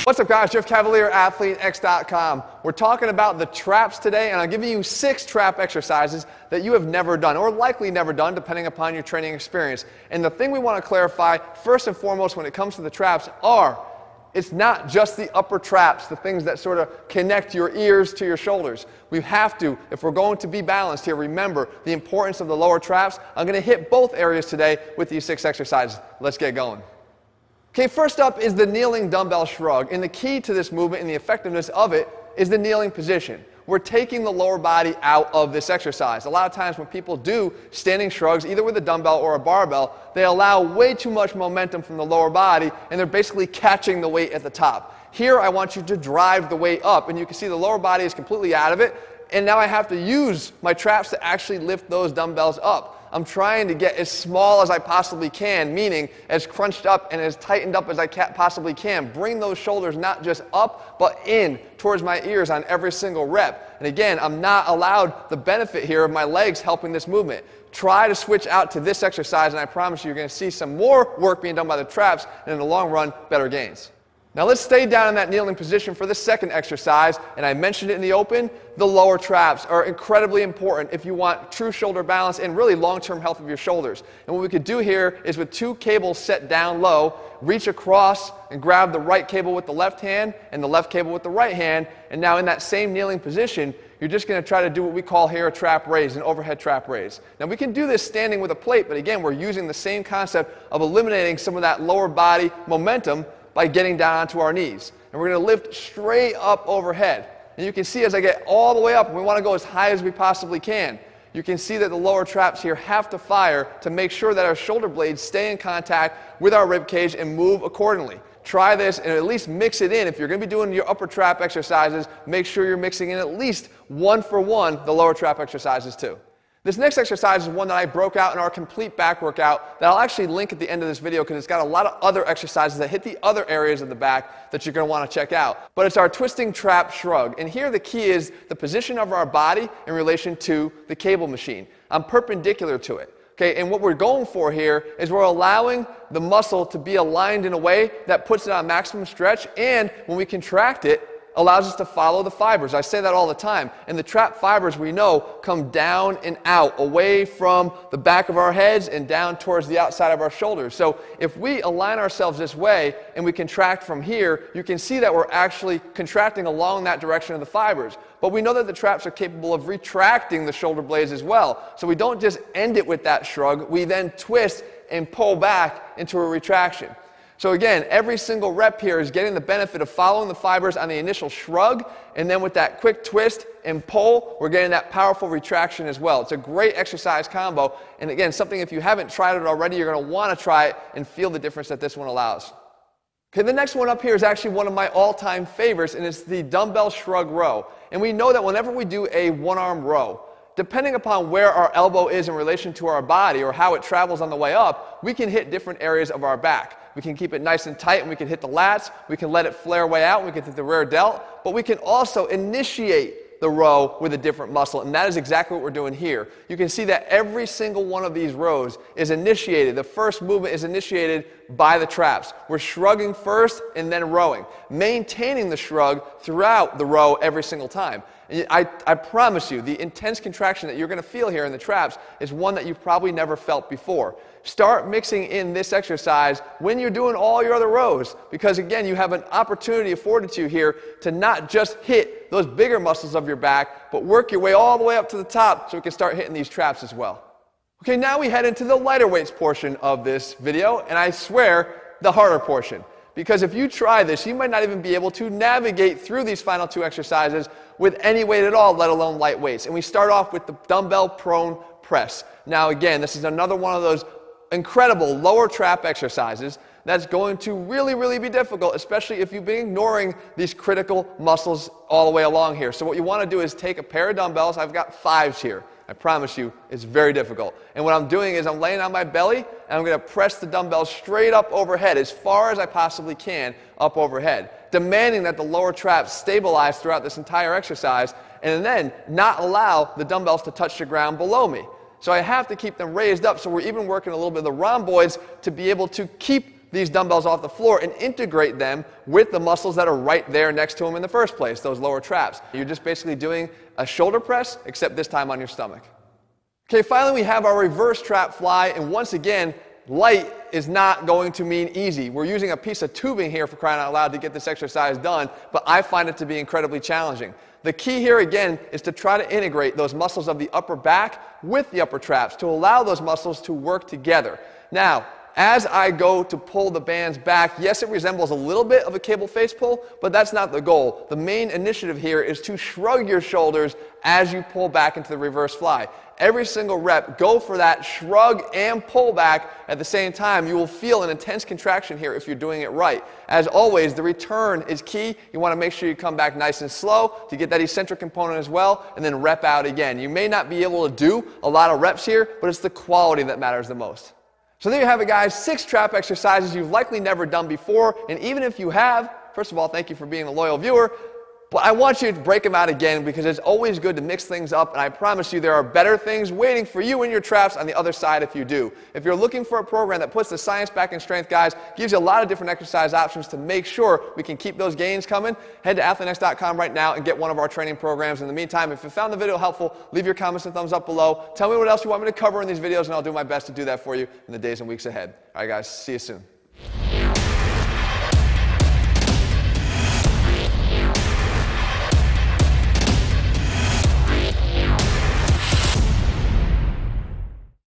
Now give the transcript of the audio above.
What's up, guys? Jeff Cavalier, ATHLEAN-X.com. We're talking about the traps today, and I'm giving you 6 trap exercises that you have never done, or likely never done, depending upon your training experience. And the thing we want to clarify, first and foremost, when it comes to the traps, it's not just the upper traps, the things that sort of connect your ears to your shoulders. We have to, if we're going to be balanced here, remember the importance of the lower traps. I'm going to hit both areas today with these 6 exercises. Let's get going. Okay, first up is the kneeling dumbbell shrug, and the key to this movement and the effectiveness of it is the kneeling position. We're taking the lower body out of this exercise. A lot of times when people do standing shrugs, either with a dumbbell or a barbell, they allow way too much momentum from the lower body, and they're basically catching the weight at the top. Here, I want you to drive the weight up, and you can see the lower body is completely out of it, and now I have to use my traps to actually lift those dumbbells up. I'm trying to get as small as I possibly can, meaning as crunched up and as tightened up as I possibly can. Bring those shoulders not just up, but in towards my ears on every single rep. And again, I'm not allowed the benefit here of my legs helping this movement. Try to switch out to this exercise, and I promise you, you're going to see some more work being done by the traps, and in the long run, better gains. Now let's stay down in that kneeling position for the second exercise, and I mentioned it in the open. The lower traps are incredibly important if you want true shoulder balance and really long-term health of your shoulders. And what we could do here is with 2 cables set down low, reach across and grab the right cable with the left hand and the left cable with the right hand, and now in that same kneeling position, you're just going to try to do what we call here a trap raise, an overhead trap raise. Now we can do this standing with a plate, but again, we're using the same concept of eliminating some of that lower body momentum by getting down onto our knees. And we're going to lift straight up overhead. And you can see as I get all the way up, we want to go as high as we possibly can. You can see that the lower traps here have to fire to make sure that our shoulder blades stay in contact with our rib cage and move accordingly. Try this and at least mix it in. If you're going to be doing your upper trap exercises, make sure you're mixing in at least 1 for 1 the lower trap exercises too. This next exercise is one that I broke out in our complete back workout that I'll actually link at the end of this video because it's got a lot of other exercises that hit the other areas of the back that you're going to want to check out. But it's our twisting trap shrug. And here the key is the position of our body in relation to the cable machine. I'm perpendicular to it. Okay, and what we're going for here is we're allowing the muscle to be aligned in a way that puts it on maximum stretch, and when we contract it, allows us to follow the fibers. I say that all the time. And the trap fibers, we know, come down and out, away from the back of our heads and down towards the outside of our shoulders. So if we align ourselves this way and we contract from here, you can see that we're actually contracting along that direction of the fibers. But we know that the traps are capable of retracting the shoulder blades as well. So we don't just end it with that shrug. We then twist and pull back into a retraction. So again, every single rep here is getting the benefit of following the fibers on the initial shrug, and then with that quick twist and pull, we're getting that powerful retraction as well. It's a great exercise combo, and again, something if you haven't tried it already, you're going to want to try it and feel the difference that this one allows. Okay, the next one up here is actually one of my all-time favorites, and it's the dumbbell shrug row. And we know that whenever we do a one-arm row, depending upon where our elbow is in relation to our body or how it travels on the way up, we can hit different areas of our back. We can keep it nice and tight and we can hit the lats, we can let it flare way out, we can hit the rear delt, but we can also initiate the row with a different muscle, and that is exactly what we're doing here. You can see that every single one of these rows is initiated. The first movement is initiated by the traps. We're shrugging first and then rowing, maintaining the shrug throughout the row every single time. I promise you, the intense contraction that you're going to feel here in the traps is one that you've probably never felt before. Start mixing in this exercise when you're doing all your other rows, because again, you have an opportunity afforded to you here to not just hit those bigger muscles of your back, but work your way all the way up to the top so we can start hitting these traps as well. Okay, now we head into the lighter weights portion of this video, and I swear, the harder portion. Because if you try this, you might not even be able to navigate through these final 2 exercises with any weight at all, let alone light weights. And we start off with the dumbbell prone press. Now again, this is another one of those incredible lower trap exercises that's going to really be difficult, especially if you've been ignoring these critical muscles all the way along here. So what you want to do is take a pair of dumbbells. I've got 5s here. I promise you, it's very difficult. And what I'm doing is I'm laying on my belly, and I'm going to press the dumbbells straight up overhead, as far as I possibly can up overhead, demanding that the lower traps stabilize throughout this entire exercise, and then not allow the dumbbells to touch the ground below me. So I have to keep them raised up, so we're even working a little bit of the rhomboids to be able to keep these dumbbells off the floor and integrate them with the muscles that are right there next to them in the first place, those lower traps. You're just basically doing a shoulder press, except this time on your stomach. Okay, finally we have our reverse trap fly, and once again, light is not going to mean easy. We're using a piece of tubing here, for crying out loud, to get this exercise done, but I find it to be incredibly challenging. The key here again is to try to integrate those muscles of the upper back with the upper traps to allow those muscles to work together. Now, as I go to pull the bands back, yes, it resembles a little bit of a cable face pull, but that's not the goal. The main initiative here is to shrug your shoulders as you pull back into the reverse fly. Every single rep, go for that shrug and pull back at the same time. You will feel an intense contraction here if you're doing it right. As always, the return is key. You want to make sure you come back nice and slow to get that eccentric component as well, and then rep out again. You may not be able to do a lot of reps here, but it's the quality that matters the most. So there you have it, guys. 6 trap exercises you've likely never done before, and even if you have, first of all, thank you for being a loyal viewer. But I want you to break them out again because it's always good to mix things up, and I promise you there are better things waiting for you in your traps on the other side if you do. If you're looking for a program that puts the science back in strength, guys, gives you a lot of different exercise options to make sure we can keep those gains coming, head to ATHLEAN-X.com right now and get one of our training programs. In the meantime, if you found the video helpful, leave your comments and thumbs up below. Tell me what else you want me to cover in these videos, and I'll do my best to do that for you in the days and weeks ahead. All right, guys, see you soon.